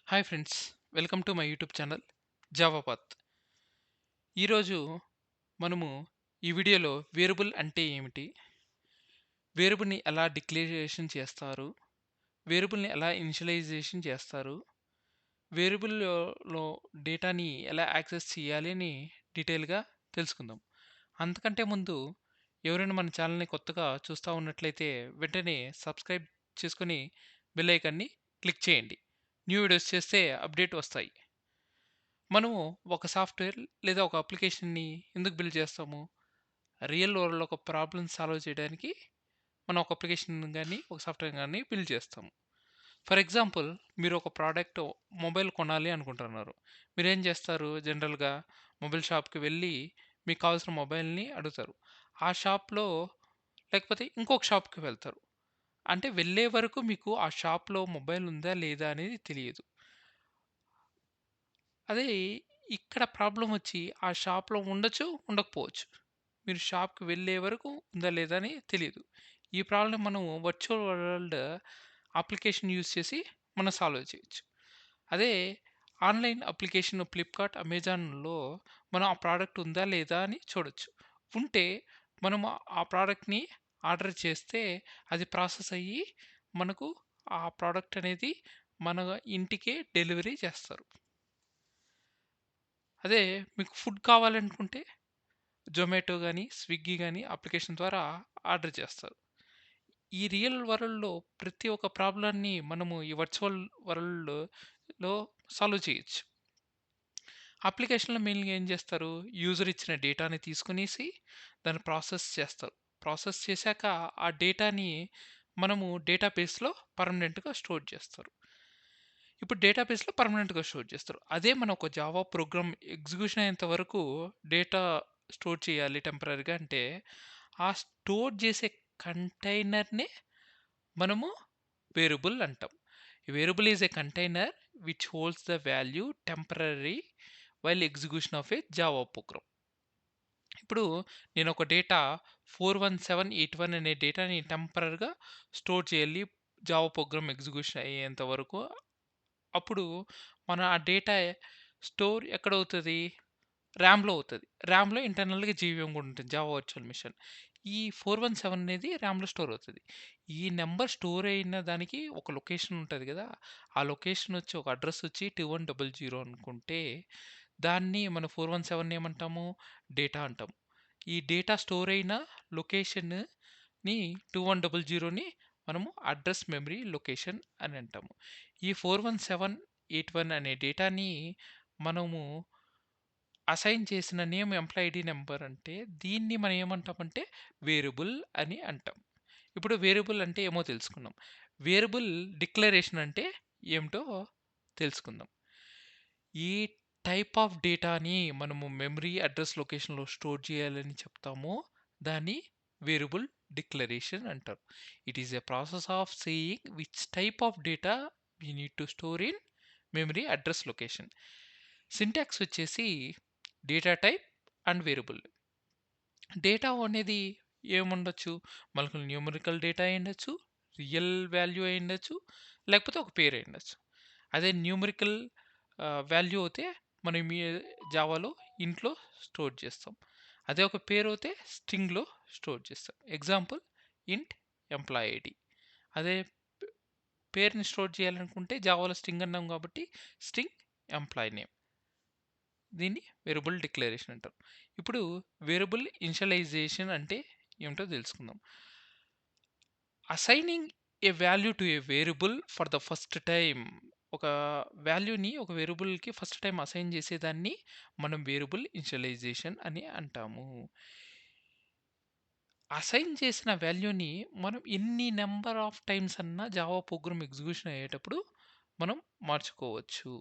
Hi friends, welcome to my YouTube channel Javapath. ఈరోజు మనము ఈ వీడియోలో వేరియబుల్ అంటే ఏమిటి, వేరియబుల్ని ఎలా డిక్లరేషన్ చేస్తారు, వేరియబుల్ని ఎలా ఇనిషియలైజేషన్ చేస్తారు, వేరియబుల్లో డేటాని ఎలా యాక్సెస్ చేయాలి అని డీటెయిల్గా తెలుసుకుందాం. అంతకంటే ముందు ఎవరైనా మన ఛానల్ని కొత్తగా చూస్తూ ఉన్నట్లయితే వెంటనే సబ్స్క్రైబ్ చేసుకొని బెల్ ఐకాన్ని క్లిక్ చేయండి. న్యూ వీడియోస్ చేస్తే అప్డేట్ వస్తాయి. మనము ఒక సాఫ్ట్‌వేర్ లేదా ఒక అప్లికేషన్‌ని ఎందుకు బిల్డ్ చేస్తాము? రియల్ వరల్డ్‌లో ఒక ప్రాబ్లమ్ సాల్వ్ చేయడానికి మనం ఒక అప్లికేషన్ గాని, ఒక సాఫ్ట్‌వేర్ గాని బిల్డ్ చేస్తాము. ఫర్ ఎగ్జాంపుల్, మీరు ఒక ప్రోడక్ట్ మొబైల్ కొనాలి అనుకుంటున్నారు. మీరేం చేస్తారు? జనరల్‌గా మొబైల్ షాప్‌కి వెళ్ళి మీకు కావాల్సిన మొబైల్‌ని అడుగుతారు. ఆ షాప్‌లో లేకపోతే ఇంకొక షాప్‌కి వెళ్తారు. అంటే వెళ్ళే వరకు మీకు ఆ షాప్‌లో మొబైల్ ఉందా? లేదా? అనేది తెలియదు. అదే ఇక్కడ ప్రాబ్లమొచ్చి ఆ షాప్‌లో ఉండొచ్చు, ఉండకపోవచ్చు. మీరు షాప్‌కి వెళ్ళే వరకు ఉందా లేదా అని తెలీదు. ఈ ప్రాబ్లమ్ మనం వర్చువల్ వరల్డ్ అప్లికేషన్ యూజ్ చేసి మనం సాల్వ్ చేయొచ్చు. అదే ఆన్‌లైన్ అప్లికేషన్ ఫ్లిప్‌కార్ట్, అమెజాన్‌లో మనం ఆ ప్రోడక్ట్ ఉందా లేదా అని చూడొచ్చు. ఉంటే మనము ఆ ప్రోడక్ట్‌ని ఆర్డర్ చేస్తే అది ప్రాసెస్ అయ్యి మనకు ఆ ప్రోడక్ట్ అనేది మన ఇంటికే డెలివరీ చేస్తారు. అదే మీకు ఫుడ్ కావాలనుకుంటే జొమాటో గాని, స్విగ్గీ గాని అప్లికేషన్ ద్వారా ఆర్డర్ చేస్తారు. ఈ రియల్ వరల్డ్‌లో ప్రతి ఒక్క ప్రాబ్లమ్‌ని మనము ఈ వర్చువల్ వరల్డ్‌లో సాల్వ్ చేయొచ్చు. అప్లికేషన్‌లో మెయిన్‌గా ఏం చేస్తారు? యూజర్ ఇచ్చిన డేటాని తీసుకొనేసి దాన్ని ప్రాసెస్ చేస్తారు. ప్రాసెస్ చేశాక ఆ డేటాని మనము డేటాబేస్‌లో పర్మనెంట్‌గా స్టోర్ చేస్తారు. ఇప్పుడు డేటాబేస్‌లో పర్మనెంట్‌గా స్టోర్ చేస్తారు. అదే మనం ఒక జావా ప్రోగ్రామ్ ఎగ్జిక్యూషన్ అయ్యేంత వరకు డేటా స్టోర్ చేయాలి టెంపరరీగా అంటే, ఆ స్టోర్ చేసే కంటైనర్‌నే మనము వేరియబుల్ అంటాం. Variable is a container which holds the value temporary while execution of A Java programme. ఇప్పుడు నేను ఒక డేటా 41781 అనే డేటాని టెంపరరీగా స్టోర్ చేయాలి జావా ప్రోగ్రామ్ ఎగ్జిక్యూషన్ అయ్యేంత వరకు. అప్పుడు మన ఆ డేటా స్టోర్ ఎక్కడవుతది? ర్యామ్‌లో అవుతది. ర్యామ్‌లో ఇంటర్నల్‌గా జీవీఎం కూడా ఉంటుంది. Java virtual machine. ఈ 417 అనేది ర్యామ్‌లో స్టోర్ అవుతది. ఈ నంబర్ స్టోర్ అయిన దానికి ఒక లొకేషన్ ఉంటది గదా! ఆ లొకేషన్ వచ్చి ఒక అడ్రెస్ వచ్చి 2100 అనుకుంటే, దాన్ని మన 417 ఏమంటాము? డేటా అంటాం. ఈ డేటా స్టోర్ అయిన లొకేషన్‌ని 2100ని మనము అడ్రెస్ మెమరీ లొకేషన్ అని అంటాము. ఈ 41781 అనే డేటాని మనము అసైన్ చేసిన నేమ్ ఎంప్లాయీ ఐడీ నంబర్ అంటే దీన్ని మనం ఏమంటామంటే వేరియబుల్ అని అంటాం. ఇప్పుడు వేరియబుల్ అంటే ఏమో తెలుసుకున్నాం. వేరియబుల్ డిక్లరేషన్ అంటే ఏమిటో తెలుసుకుందాం. ఈ టైప్ ఆఫ్ డేటాని మనము మెమరీ అడ్రస్ లొకేషన్‌లో స్టోర్ చేయాలని చెప్తామో దాన్ని వేరియబుల్ డిక్లరేషన్ అంటారు. It is a process of saying which type of data we need to store in memory address location. Syntax వచ్చేసి data type and variable. Data అనేది ఏముండొచ్చు? మనకు న్యూమరికల్ డేటా అయ్యుండొచ్చు, రియల్ వాల్యూ అయ్యుండొచ్చు, లేకపోతే ఒక పేరు అయ్యుండొచ్చు. అదే న్యూమరికల్ వాల్యూ అయితే మనం జావాలో ఇంట్లో స్టోర్ చేస్తాం. అదే ఒక పేరు అయితే స్ట్రింగ్‌లో స్టోర్ చేస్తాం. ఎగ్జాంపుల్ ఇంట్ ఎంప్లాయీ ఐడీ. అదే పే పేరుని స్టోర్ చేయాలనుకుంటే జావాలో స్ట్రింగ్ అన్నాం కాబట్టి స్ట్రింగ్ ఎంప్లాయీ నేమ్. దీన్ని వేరియబుల్ డిక్లరేషన్ అంటారు. ఇప్పుడు వేరియబుల్ ఇనిషియలైజేషన్ అంటే ఏమిటో తెలుసుకుందాం. Assigning A value to A variable for the first time. ఒక వాల్యూని ఒక వేరియబుల్‌కి ఫస్ట్ టైమ్ అసైన్ చేసేదాన్ని మనం వేరియబుల్ ఇనిషియలైజేషన్ అని అంటాము. అసైన్ చేసిన వాల్యూని మనం ఎన్ని నంబర్ ఆఫ్ టైమ్స్ అన్నా జావా ప్రోగ్రామ్ ఎగ్జిక్యూషన్ అయ్యేటప్పుడు మనం మార్చుకోవచ్చు.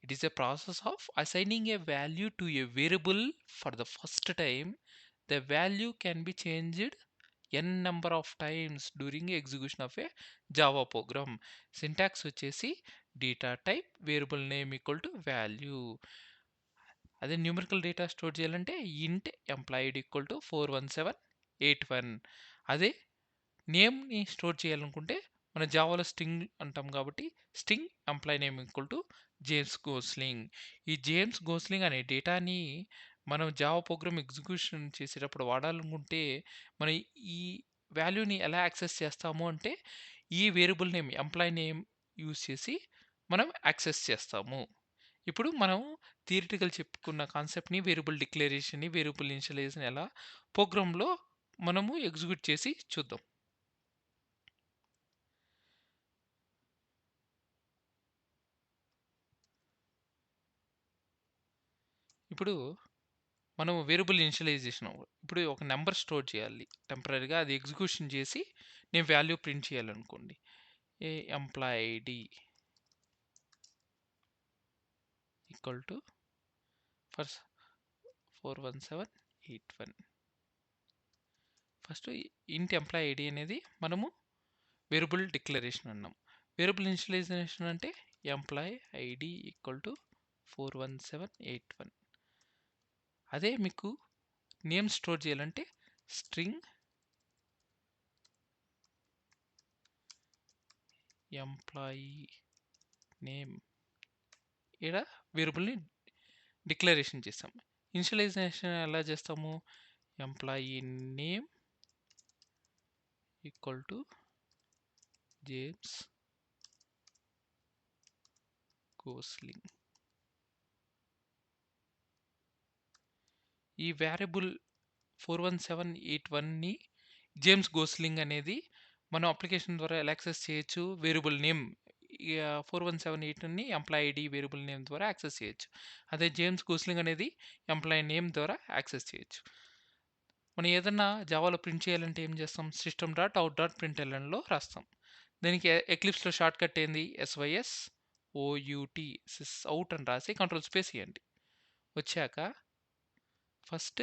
It is a process of assigning a value to a variable for the first time. The value can be changed n number of times during execution of a Java program. Syntax వచ్చేసి data type variable name equal to value. అదే numerical data store చేయాలంటే ఇంట్ employed equal to 41781. అదే నేమ్ని store చేయాలనుకుంటే మన జావాలో string అంటాం కాబట్టి string employee name equal to James Gosling. ఈ జేమ్స్ గోస్లింగ్ అనే డేటాని మనం జావా ప్రోగ్రామ్ ఎగ్జిక్యూషన్ చేసేటప్పుడు వాడాలనుకుంటే మనం ఈ వాల్యూని ఎలా యాక్సెస్ చేస్తాము అంటే ఈ variable name employee name use చేసి మనం యాక్సెస్ చేస్తాము. ఇప్పుడు మనం థియరిటికల్ చెప్పుకున్న కాన్సెప్ట్‌ని వేరియబుల్ డిక్లరేషన్‌ని, వేరియబుల్ ఇనిషియలైజేషన్ ఎలా ప్రోగ్రామ్‌లో మనము ఎగ్జిక్యూట్ చేసి చూద్దాం. ఇప్పుడు మనం వేరియబుల్ ఇనిషియలైజేషన్ ఇప్పుడు ఒక నంబర్ స్టోర్ చేయాలి. టెంపరరీగా అది ఎగ్జిక్యూషన్ చేసి నేను వాల్యూ ప్రింట్ చేయాలనుకోండి. A employee ID equal to first 41781. First int employee ID అనేది మనము వేరియబుల్ డిక్లరేషన్ అన్నాం. వేరియబుల్ ఇనిషియలైజేషన్ అంటే ఎంప్లాయీ ఐడి ఈక్వల్ టు 41781. అదే మీకు నేమ్ స్టోర్ చేయాలంటే స్ట్రింగ్ ఎంప్లాయీ నేమ్ ఈడ వేరియబుల్ని డిక్లరేషన్ చేస్తాం. ఇనిషియలైజేషన్ ఎలా చేస్తాము? Employee name equal to James Gosling. ఈ వేరియబుల్ 41781ని జేమ్స్ గోస్లింగ్ అనేది మనం అప్లికేషన్ ద్వారా ఎలా యాక్సెస్ చేయొచ్చు? వేరియబుల్ నేమ్ 41781ని ఎంప్లాయీ ఐడి వేరియబుల్ నేమ్ ద్వారా యాక్సెస్ చేయొచ్చు. అదే జేమ్స్ గోస్లింగ్ అనేది ఎంప్లాయీ నేమ్ ద్వారా యాక్సెస్ చేయొచ్చు. మనం ఏదన్నా జావాలో ప్రింట్ చేయాలంటే ఏం చేస్తాం? సిస్టమ్ డాట్ అవుట్ డాట్ ప్రింట్ఎల్ఎన్‌లో రాస్తాం. దీనికి ఎక్లిప్స్‌లో షార్ట్ కట్ ఏంది? ఎస్వైఎస్ ఓయూటీ సిస్ అవుట్ అని రాసి కంట్రోల్ స్పేస్ ఇయ్యండి. వచ్చాక ఫస్ట్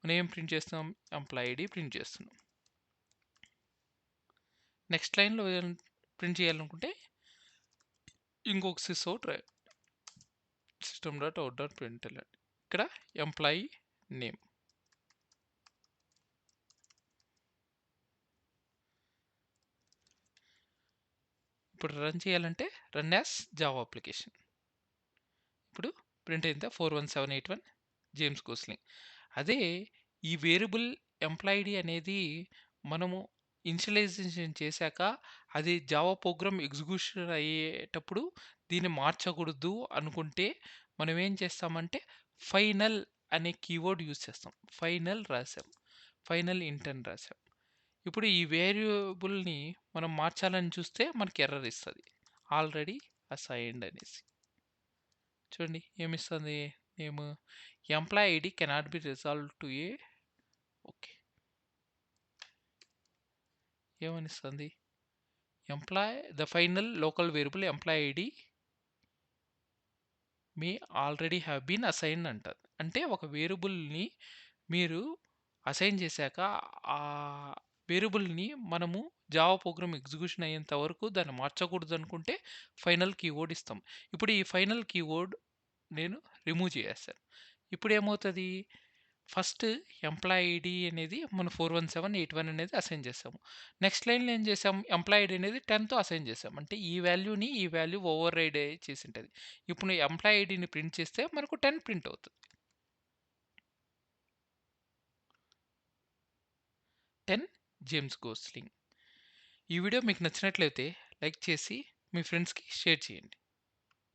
మనం ఏం ప్రింట్ చేస్తాం? ఎంప్లాయీ ఐడి ప్రింట్ చేస్తున్నాం. నెక్స్ట్ లైన్‌లో ప్రింట్ చేయాలనుకుంటే ఇంకొక సిస్ అవుట్ రాయాలి. System dot out dot println. ఇక్కడ ఎంప్లాయీ నేమ్. ఇప్పుడు రన్ చేయాలంటే రన్ యాస్ జావా అప్లికేషన్. ఇప్పుడు ప్రింట్ అయిందా 41781 జేమ్స్ గోస్లింగ్. అదే ఈ వేరియబుల్ ఎంప్లాయీ ఐడి అనేది మనము ఇనిషియలైజేషన్ చేశాక అది జావా ప్రోగ్రామ్ ఎగ్జిక్యూషన్ అయ్యేటప్పుడు దీన్ని మార్చకూడదు అనుకుంటే మనం ఏం చేస్తామంటే ఫైనల్ అనే కీవర్డ్ యూజ్ చేస్తాం. ఫైనల్ రాసాం. ఫైనల్ ఇంట్ అని రాసాం. ఇప్పుడు ఈ వేరియబుల్‌ని మనం మార్చాలని చూస్తే మనకి ఎర్రర్ ఇస్తది. ఆల్రెడీ అసైన్డ్ అనేసి. చూడండి ఏమిస్తుంది name employee ID cannot be resolve to a okay ఏమనిస్తుంది employ the final local variable employee ID may already have been assign అంటది. అంటే ఒక వేరియబుల్ని మీరు అసైన్ చేశాక ఆ వేరియబుల్ని మనము జావా ప్రోగ్రామ్ ఎగ్జిక్యూషన్ అయ్యేంత వరకు దాన్ని మార్చకూడదు అనుకుంటే ఫైనల్ కీవర్డ్ ఇస్తాం. ఇప్పుడు ఈ ఫైనల్ కీవర్డ్ నేను రిమూవ్ చేసేస్తాను. ఇప్పుడు ఏమవుతుంది ఫస్ట్ ఎంప్లాయీ ఐడి అనేది మనం 41781 అనేది అసైన్ చేసాము. నెక్స్ట్ లైన్లో ఏం చేసాం ఎంప్లాయీ ఐడి అనేది 10తో అసైన్ చేసాం. అంటే ఈ వాల్యూని ఈ వాల్యూ ఓవర్ రైడ్ చేసి ఉంటుంది. ఇప్పుడు ఎంప్లాయీ ఐడిని ప్రింట్ చేస్తే మనకు 10 ప్రింట్ అవుతుంది. 10 జేమ్స్ గోస్లింగ్. ఈ వీడియో మీకు నచ్చినట్లయితే లైక్ చేసి మీ ఫ్రెండ్స్కి షేర్ చేయండి.